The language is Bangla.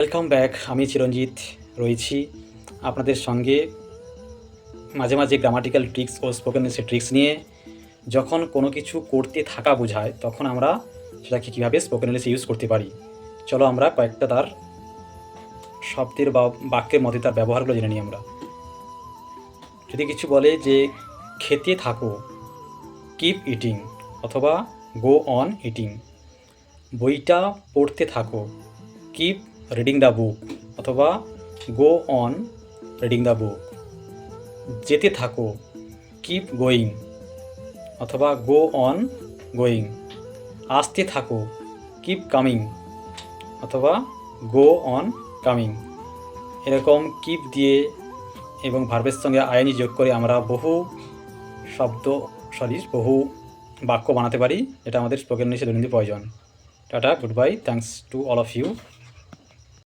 Welcome back. আমি চিরঞ্জিত রয়েছি আপনাদের সঙ্গে মাঝে মাঝে গ্রামাটিক্যাল ট্রিক্স ও স্পোকেন ইংলিশের ট্রিক্স নিয়ে। যখন কোনো কিছু করতে থাকা বোঝায় তখন আমরা সেটাকে কীভাবে স্পোকেন ইংলিশে ইউজ করতে পারি, চলো আমরা কয়েকটা তার শব্দের বা বাক্যের মধ্যে তার ব্যবহারগুলো জেনে নিই। আমরা যদি কিছু বলে যে খেতে থাকো, কিপ ইটিং, অথবা গো অন ইটিং। বইটা পড়তে থাকো, কিপ রিডিং দ্য বুক, অথবা go on reading the book. যেতে থাকো, কিপ গোয়িং, অথবা গো অন গোয়িং। আসতে থাকো, কিপ কামিং, অথবা গো অন কামিং। এরকম কিপ দিয়ে এবং ভার্বের সঙ্গে আইএনজি যোগ করে আমরা বহু বাক্য বানাতে পারি, এটা আমাদের স্পোকেন ইংলিশে দৈনন্দিন প্রয়োজন। Tata, good bye, thanks to all of you.